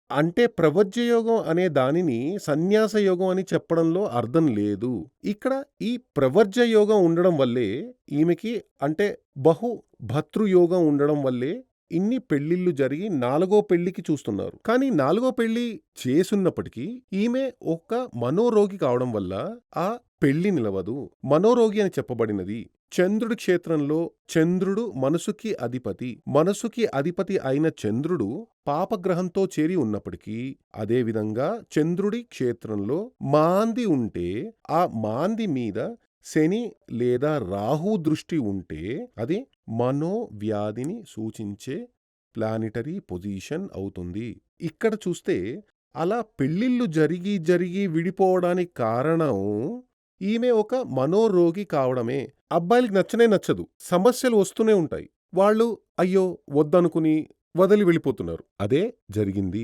అంటే ప్రపంచ యోగం అనే దానిని సన్యాస యోగం అని చెప్పడంలో అర్థం లేదు. ఇక్కడ ఈ ప్రవర్జ యోగం ఉండడం వల్లే ఈమెకి అంటే బహు భర్తృ యోగం ఉండడం వల్లే ఇన్ని పెళ్ళిళ్ళు జరిగి నాలుగో పెళ్ళికి చూస్తున్నారు. కానీ నాలుగో పెళ్లి చేసున్నప్పటికీ ఈమె ఒక మనోరోగి కావడం వల్ల ఆ పెళ్లి నిలవదు. మనోరోగి అని చెప్పబడినది. చంద్రుడి క్షేత్రంలో చంద్రుడు మనసుకి అధిపతి. మనసుకి అధిపతి అయిన చంద్రుడు పాపగ్రహంతో చేరి ఉన్నప్పటికీ అదే విధంగా చంద్రుడి క్షేత్రంలో మాంది ఉంటే ఆ మాంది మీద శని లేదా రాహు దృష్టి ఉంటే అది మనోవ్యాధిని సూచించే ప్లానిటరీ పొజిషన్ అవుతుంది. ఇక్కడ చూస్తే అలా పెళ్ళిళ్ళు జరిగి విడిపోవడానికి కారణం ఈమె ఒక మనోరోగి కావడమే. అబ్బాయిలకి నచ్చనే నచ్చదు. సమస్యలు వస్తూనే ఉంటాయి. వాళ్ళు అయ్యో! వద్దనుకుని వదిలి వెళ్ళిపోతున్నారు. అదే జరిగింది.